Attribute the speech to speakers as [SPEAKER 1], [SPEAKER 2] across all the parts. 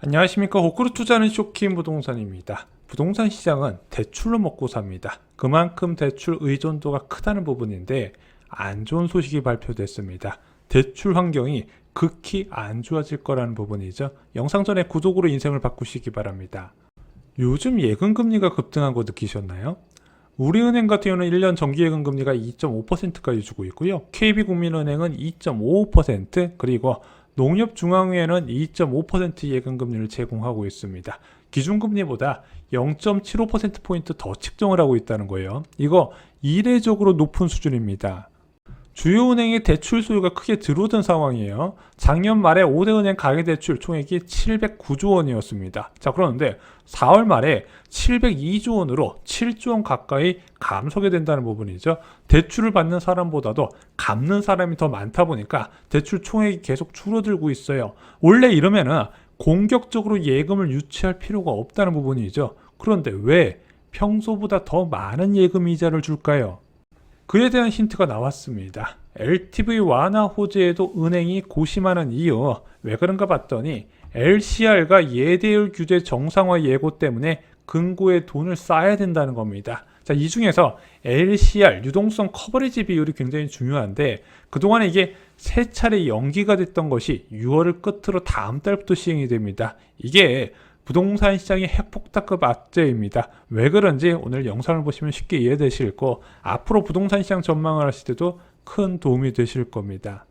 [SPEAKER 1] 안녕하십니까. 호구로 투자하는 쇼킹 부동산입니다. 부동산 시장은 대출로 먹고 삽니다. 그만큼 대출 의존도가 크다는 부분인데 안 좋은 소식이 발표됐습니다. 대출 환경이 극히 안 좋아질 거라는 부분이죠. 영상 전에 구독으로 인생을 바꾸시기 바랍니다. 요즘 예금금리가 급등한 거 느끼셨나요? 우리은행 같은 경우는 1년 정기예금금리가 2.5%까지 주고 있고요. KB국민은행은 2.55%, 그리고 농협중앙회는 2.5% 예금금리를 제공하고 있습니다. 기준금리보다 0.75%포인트 더 책정을 하고 있다는 거예요. 이거 이례적으로 높은 수준입니다. 주요 은행의 대출 소유가 크게 들어오던 상황이에요. 작년 말에 5대 은행 가계대출 총액이 709조 원이었습니다. 자, 그런데 4월 말에 702조 원으로 7조 원 가까이 감소하게 된다는 부분이죠. 대출을 받는 사람보다도 갚는 사람이 더 많다 보니까 대출 총액이 계속 줄어들고 있어요. 원래 이러면은 공격적으로 예금을 유치할 필요가 없다는 부분이죠. 그런데 왜 평소보다 더 많은 예금 이자를 줄까요? 그에 대한 힌트가 나왔습니다. LTV 완화 호재에도 은행이 고심하는 이유, 왜 그런가 봤더니 LCR과 예대율 규제 정상화 예고 때문에 금고에 돈을 쌓아야 된다는 겁니다. 자, 이 중에서 LCR, 유동성 커버리지 비율이 굉장히 중요한데 그동안에 이게 세 차례 연기가 됐던 것이 6월을 끝으로 다음 달부터 시행이 됩니다. 이게 부동산 시장의 핵폭탄급 악재입니다. 왜 그런지 오늘 영상을 보시면 쉽게 이해되실 거, 앞으로 부동산 시장 전망을 하실 때도 큰 도움이 되실 겁니다.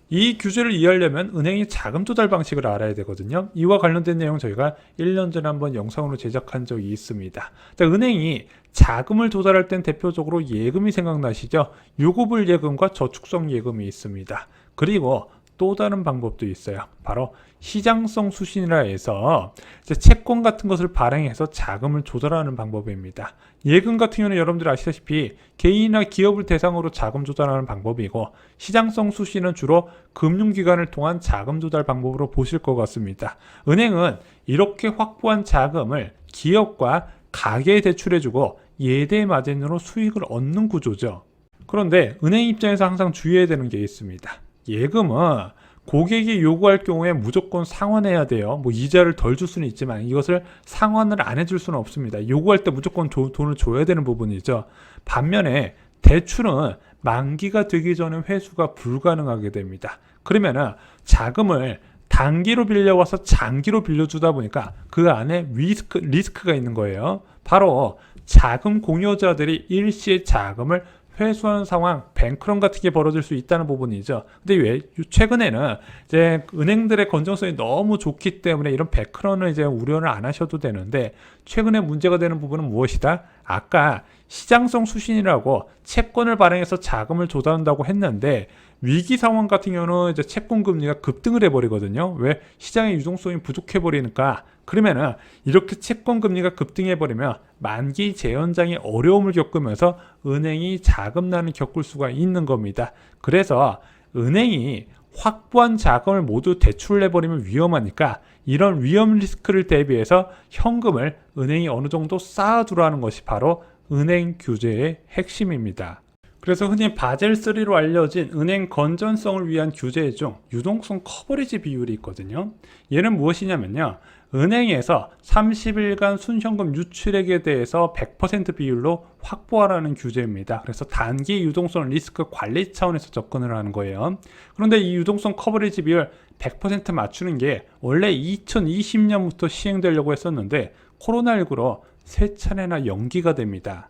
[SPEAKER 1] 이 규제를 이해하려면 은행이 자금 조달 방식을 알아야 되거든요. 이와 관련된 내용 저희가 1년 전에 한번 영상으로 제작한 적이 있습니다. 은행이 자금을 조달할 땐 대표적으로 예금이 생각나시죠? 유급을 예금과 저축성 예금이 있습니다. 그리고 또 다른 방법도 있어요. 바로 시장성 수신이라 해서 채권 같은 것을 발행해서 자금을 조달하는 방법입니다. 예금 같은 경우는 여러분들 아시다시피 개인이나 기업을 대상으로 자금 조달하는 방법이고, 시장성 수신은 주로 금융기관을 통한 자금 조달 방법으로 보실 것 같습니다. 은행은 이렇게 확보한 자금을 기업과 가계에 대출해주고 예대 마진으로 수익을 얻는 구조죠. 그런데 은행 입장에서 항상 주의해야 되는 게 있습니다. 예금은 고객이 요구할 경우에 무조건 상환해야 돼요. 이자를 덜 줄 수는 있지만 이것을 상환을 안 해줄 수는 없습니다. 요구할 때 무조건 돈을 줘야 되는 부분이죠. 반면에 대출은 만기가 되기 전에 회수가 불가능하게 됩니다. 그러면은 자금을 단기로 빌려와서 장기로 빌려주다 보니까 그 안에 리스크가 있는 거예요. 바로 자금 공여자들이 일시에 자금을 회수하는 상황, 뱅크런 같은 게 벌어질 수 있다는 부분이죠. 근데 왜 최근에는 이제 은행들의 건전성이 너무 좋기 때문에 이런 뱅크런을 이제 우려를 안 하셔도 되는데, 최근에 문제가 되는 부분은 무엇이다? 아까 시장성 수신이라고 채권을 발행해서 자금을 조달한다고 했는데 위기 상황 같은 경우는 이제 채권 금리가 급등을 해버리거든요. 왜? 시장의 유동성이 부족해 버리니까. 그러면은 이렇게 채권 금리가 급등해 버리면 만기 재연장의 어려움을 겪으면서 은행이 자금난을 겪을 수가 있는 겁니다. 그래서 은행이 확보한 자금을 모두 대출을 해버리면 위험하니까 이런 위험 리스크를 대비해서 현금을 은행이 어느 정도 쌓아두라는 것이 바로 은행 규제의 핵심입니다. 그래서 흔히 바젤3로 알려진 은행 건전성을 위한 규제 중 유동성 커버리지 비율이 있거든요. 얘는 무엇이냐면요, 은행에서 30일간 순현금 유출액에 대해서 100% 비율로 확보하라는 규제입니다. 그래서 단기 유동성 리스크 관리 차원에서 접근을 하는 거예요. 그런데 이 유동성 커버리지 비율 100% 맞추는 게 원래 2020년부터 시행되려고 했었는데 코로나19로 3차례나 연기가 됩니다.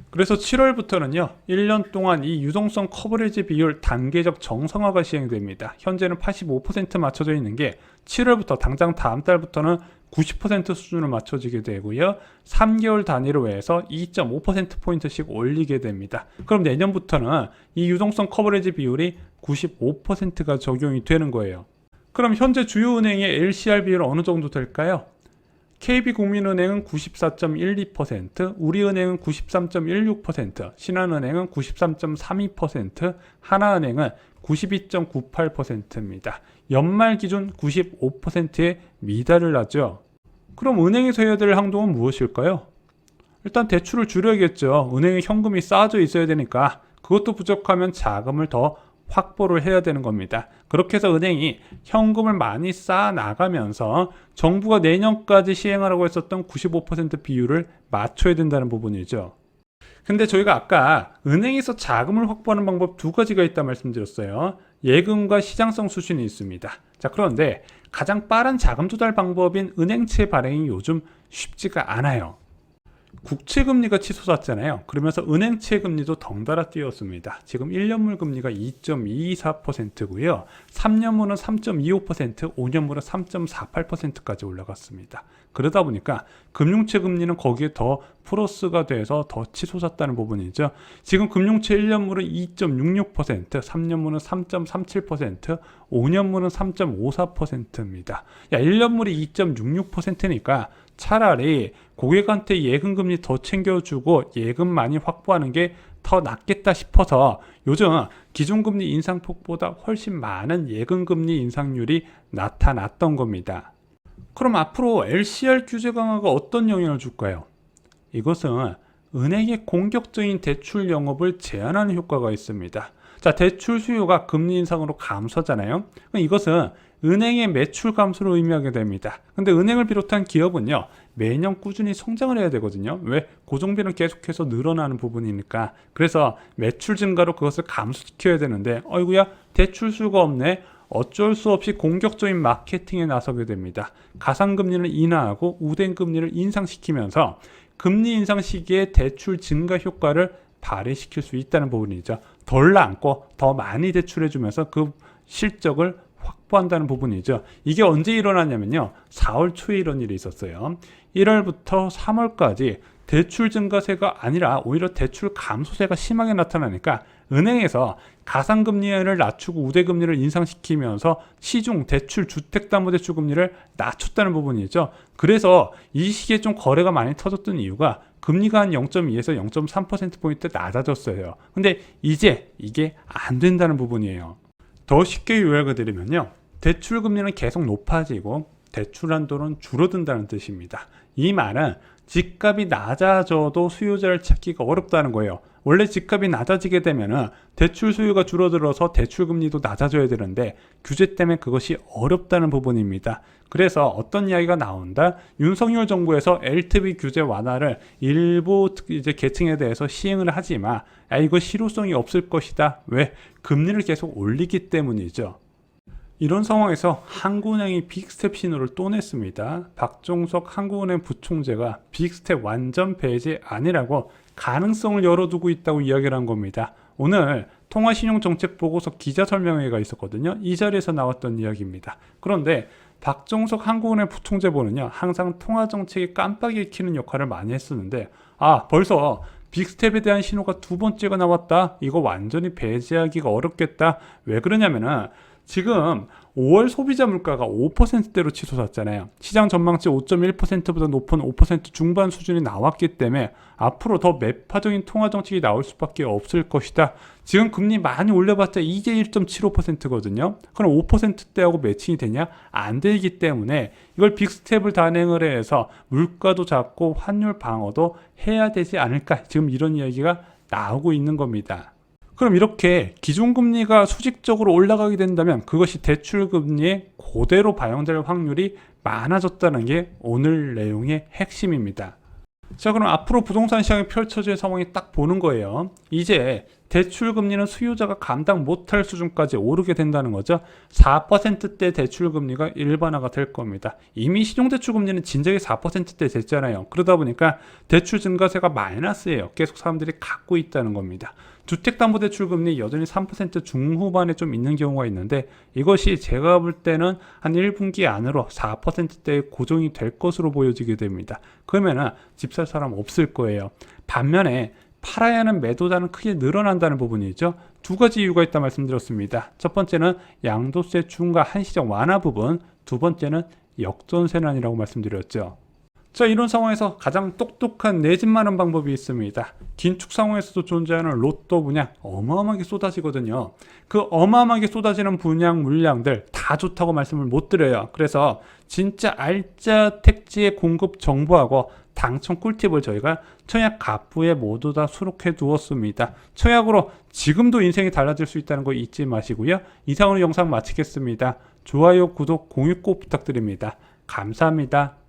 [SPEAKER 1] 그래서 7월부터는요 1년 동안 이 유동성 커버리지 비율 단계적 정상화가 시행됩니다. 현재는 85% 맞춰져 있는 게 7월부터 당장 다음 달부터는 90% 수준을 맞춰지게 되고요. 3개월 단위로 해서 2.5%포인트씩 올리게 됩니다. 그럼 내년부터는 이 유동성 커버리지 비율이 95%가 적용이 되는 거예요. 그럼 현재 주요 은행의 LCR 비율은 어느 정도 될까요? KB국민은행은 94.12%, 우리은행은 93.16%, 신한은행은 93.32%, 하나은행은 92.98%입니다. 연말 기준 95%에 미달을 하죠. 그럼 은행에서 해야 될 행동은 무엇일까요? 일단 대출을 줄여야겠죠. 은행에 현금이 쌓아져 있어야 되니까 그것도 부족하면 자금을 더 확보를 해야 되는 겁니다. 그렇게 해서 은행이 현금을 많이 쌓아 나가면서 정부가 내년까지 시행하라고 했었던 95% 비율을 맞춰야 된다는 부분이죠. 근데 저희가 아까 은행에서 자금을 확보하는 방법 두 가지가 있다 말씀드렸어요. 예금과 시장성 수준이 있습니다. 자, 그런데 가장 빠른 자금 조달 방법인 은행채 발행이 요즘 쉽지가 않아요. 국채금리가 치솟았잖아요. 그러면서 은행채 금리도 덩달아 뛰었습니다. 지금 1년물 금리가 2.224%고요. 3년물은 3.25%, 5년물은 3.48%까지 올라갔습니다. 그러다 보니까 금융채 금리는 거기에 더 플러스가 돼서 더 치솟았다는 부분이죠. 지금 금융채 1년물은 2.66%, 3년물은 3.37%, 5년물은 3.54%입니다. 야, 1년물이 2.66%니까 차라리 고객한테 예금금리 더 챙겨주고 예금 많이 확보하는 게 더 낫겠다 싶어서 요즘 기준금리 인상폭보다 훨씬 많은 예금금리 인상률이 나타났던 겁니다. 그럼 앞으로 LCR 규제 강화가 어떤 영향을 줄까요? 이것은 은행의 공격적인 대출 영업을 제한하는 효과가 있습니다. 자, 대출 수요가 금리 인상으로 감소하잖아요. 이것은 은행의 매출 감소를 의미하게 됩니다. 근데 은행을 비롯한 기업은요, 매년 꾸준히 성장을 해야 되거든요. 왜? 고정비는 계속해서 늘어나는 부분이니까. 그래서 매출 증가로 그것을 감소시켜야 되는데, 어이구야, 대출 수요가 없네. 어쩔 수 없이 공격적인 마케팅에 나서게 됩니다. 가상금리를 인하하고 우대금리를 인상시키면서 금리 인상 시기에 대출 증가 효과를 발휘시킬 수 있다는 부분이죠. 덜 남고 더 많이 대출해주면서 그 실적을 확보한다는 부분이죠. 이게 언제 일어나냐면요, 4월 초에 이런 일이 있었어요. 1월부터 3월까지 대출 증가세가 아니라 오히려 대출 감소세가 심하게 나타나니까 은행에서 가상금리를 낮추고 우대금리를 인상시키면서 시중 대출 주택담보대출 금리를 낮췄다는 부분이죠. 그래서 이 시기에 좀 거래가 많이 터졌던 이유가 금리가 한 0.2에서 0.3%포인트 낮아졌어요. 근데 이제 이게 안 된다는 부분이에요. 더 쉽게 요약을 드리면요, 대출 금리는 계속 높아지고 대출 한도는 줄어든다는 뜻입니다. 이 말은 집값이 낮아져도 수요자를 찾기가 어렵다는 거예요. 원래 집값이 낮아지게 되면 대출 수요가 줄어들어서 대출 금리도 낮아져야 되는데 규제 때문에 그것이 어렵다는 부분입니다. 그래서 어떤 이야기가 나온다? 윤석열 정부에서 LTV 규제 완화를 일부 이제 계층에 대해서 시행을 하지만 이거 실효성이 없을 것이다. 왜? 금리를 계속 올리기 때문이죠. 이런 상황에서 한국은행이 빅스텝 신호를 또 냈습니다. 박종석 한국은행 부총재가 빅스텝 완전 배제 아니라고 가능성을 열어두고 있다고 이야기를 한 겁니다. 오늘 통화신용정책보고서 기자설명회가 있었거든요. 이 자리에서 나왔던 이야기입니다. 그런데 박종석 한국은행 부총재보는요, 항상 통화정책이 깜빡이 켜는 역할을 많이 했었는데 벌써 빅스텝에 대한 신호가 두 번째가 나왔다. 이거 완전히 배제하기가 어렵겠다. 왜 그러냐면은 지금 5월 소비자 물가가 5%대로 치솟았잖아요. 시장 전망치 5.1%보다 높은 5% 중반 수준이 나왔기 때문에 앞으로 더 매파적인 통화 정책이 나올 수밖에 없을 것이다. 지금 금리 많이 올려봤자 이게 1.75%거든요. 그럼 5%대하고 매칭이 되냐? 안 되기 때문에 이걸 빅스텝을 단행을 해서 물가도 잡고 환율 방어도 해야 되지 않을까? 지금 이런 이야기가 나오고 있는 겁니다. 그럼 이렇게 기준금리가 수직적으로 올라가게 된다면 그것이 대출금리에 그대로 반영될 확률이 많아졌다는 게 오늘 내용의 핵심입니다. 자, 그럼 앞으로 부동산 시장이 펼쳐질 상황이 딱 보는 거예요. 이제 대출금리는 수요자가 감당 못할 수준까지 오르게 된다는 거죠. 4%대 대출금리가 일반화가 될 겁니다. 이미 신용대출금리는 진작에 4%대 됐잖아요. 그러다 보니까 대출 증가세가 마이너스예요. 계속 사람들이 갖고 있다는 겁니다. 주택담보대출금리 여전히 3% 중후반에 좀 있는 경우가 있는데 이것이 제가 볼 때는 한 1분기 안으로 4%대에 고정이 될 것으로 보여지게 됩니다. 그러면은 집 살 사람 없을 거예요. 반면에 팔아야 하는 매도자는 크게 늘어난다는 부분이죠. 두 가지 이유가 있다 말씀드렸습니다. 첫 번째는 양도세 중과 한시적 완화 부분, 두 번째는 역전세난이라고 말씀드렸죠. 자, 이런 상황에서 가장 똑똑한 내 집 마련 방법이 있습니다. 긴축 상황에서도 존재하는 로또 분양 어마어마하게 쏟아지거든요. 그 어마어마하게 쏟아지는 분양 물량들 다 좋다고 말씀을 못 드려요. 그래서 진짜 알짜 택지의 공급 정보하고 당첨 꿀팁을 저희가 청약 갑부에 모두 다 수록해 두었습니다. 청약으로 지금도 인생이 달라질 수 있다는 거 잊지 마시고요. 이상으로 영상 마치겠습니다. 좋아요, 구독, 공유 꼭 부탁드립니다. 감사합니다.